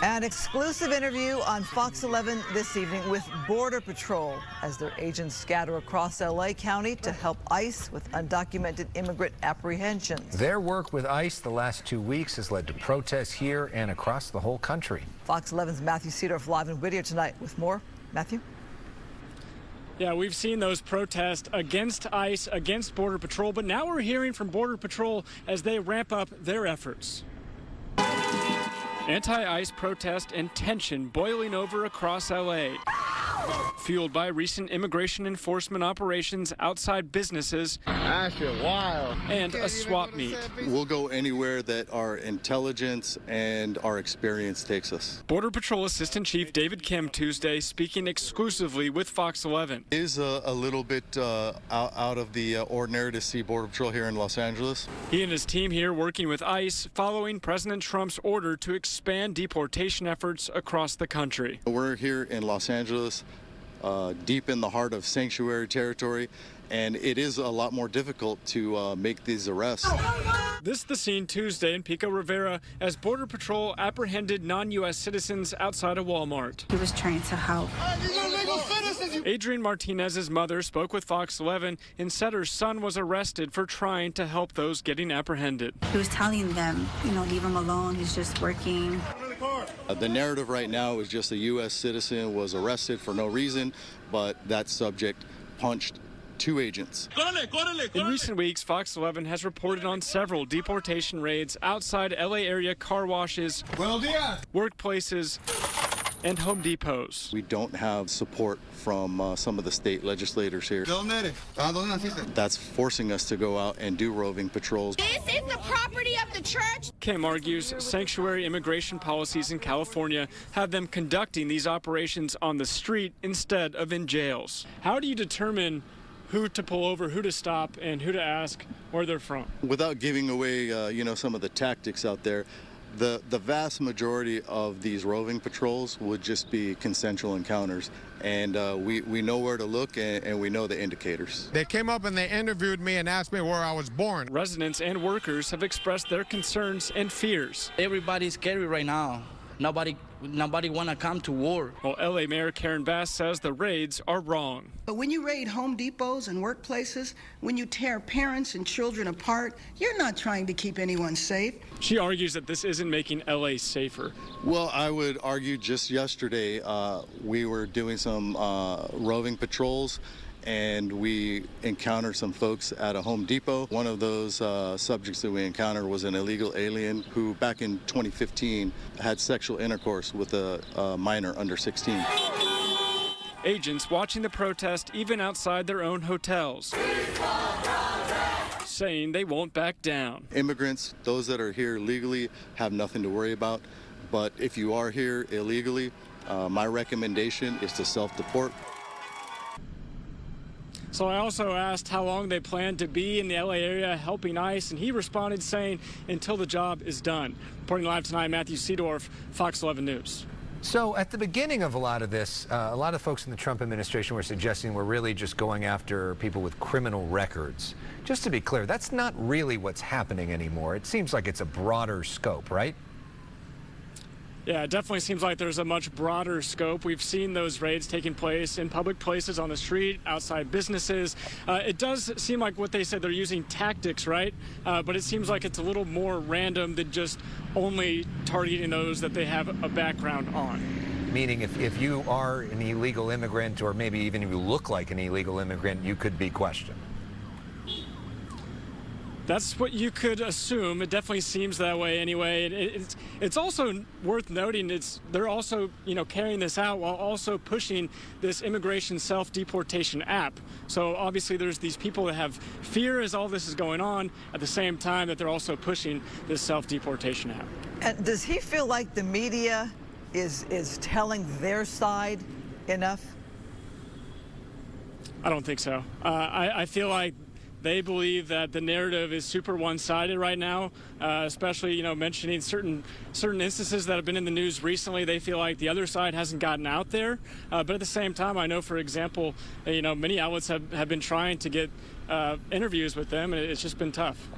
An exclusive interview on Fox 11 this evening with Border Patrol as their agents scatter across LA County to help ICE with undocumented immigrant apprehensions. Their work with ICE the last 2 weeks has led to protests here and across the whole country. Fox 11's Matthew Seedorf live in Whittier tonight with more. Matthew? Yeah, we've seen those protests against ICE, against Border Patrol, but now we're hearing from Border Patrol as they ramp up their efforts. Anti-ICE protest and tension boiling over across LA, fueled by recent immigration enforcement operations outside businesses and a swap meet. We'll go anywhere that our intelligence and our experience takes us. Border Patrol Assistant Chief David Kim Tuesday speaking exclusively with Fox 11. It is a little bit out of the ordinary to see Border Patrol here in Los Angeles. He and his team here working with ICE following President Trump's order to expand deportation efforts across the country. We're here in Los Angeles, deep in the heart of sanctuary territory, and it is a lot more difficult to make these arrests. This is the scene Tuesday in Pico Rivera as Border Patrol apprehended non-U.S. citizens outside of Walmart. He was trying to help. Adrian Martinez's mother spoke with Fox 11 and said her son was arrested for trying to help those getting apprehended. He was telling them, leave him alone, he's just working. The narrative right now is just a U.S. citizen was arrested for no reason, but that subject punched 2 agents. In recent weeks, Fox 11 has reported on several deportation raids outside LA area car washes, workplaces, and Home Depots. We don't have support from some of the state legislators here. That's forcing us to go out and do roving patrols. This is the property of the church. Kim argues sanctuary immigration policies in California have them conducting these operations on the street instead of in jails. How do you determine who to pull over, who to stop, and who to ask where they're from? Without giving away, some of the tactics out there, the vast majority of these roving patrols would just be consensual encounters, and we know where to look and we know the indicators. They came up and they interviewed me and asked me where I was born. Residents and workers have expressed their concerns and fears. Everybody's scary right now. Nobody want to come to war. Well, LA Mayor Karen Bass says the raids are wrong. But when you raid Home Depots and workplaces, when you tear parents and children apart, you're not trying to keep anyone safe. She argues that this isn't making LA safer. Well, I would argue just yesterday we were doing some roving patrols, and we encountered some folks at a Home Depot. One of those subjects that we encountered was an illegal alien who back in 2015 had sexual intercourse with a minor under 16. Agents watching the protest even outside their own hotels, saying they won't back down. Immigrants, those that are here legally, have nothing to worry about. But if you are here illegally, my recommendation is to self-deport. So I also asked how long they plan to be in the LA area helping ICE, and he responded saying until the job is done. Reporting live tonight, Matthew Seedorf, Fox 11 News. So at the beginning of a lot of this, a lot of folks in the Trump administration were suggesting we're really just going after people with criminal records. Just to be clear, that's not really what's happening anymore. It seems like it's a broader scope, right? Yeah, it definitely seems like there's a much broader scope. We've seen those raids taking place in public places, on the street, outside businesses. It does seem like what they said, they're using tactics, right? But it seems like it's a little more random than just only targeting those that they have a background on. Meaning if you are an illegal immigrant, or maybe even if you look like an illegal immigrant, you could be questioned. That's what you could assume. It definitely seems that way anyway. It's also worth noting they're also carrying this out while also pushing this immigration self-deportation app. So obviously there's these people that have fear as all this is going on at the same time that they're also pushing this self-deportation app. And does he feel like the media is telling their side enough? I don't think so. I feel like they believe that the narrative is super one-sided right now, especially, mentioning certain instances that have been in the news recently. They feel like the other side hasn't gotten out there. But at the same time, I know, for example, many outlets have been trying to get interviews with them, and it's just been tough.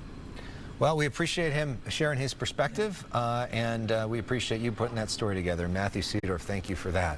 Well, we appreciate him sharing his perspective, and we appreciate you putting that story together. Matthew Seedorf, thank you for that.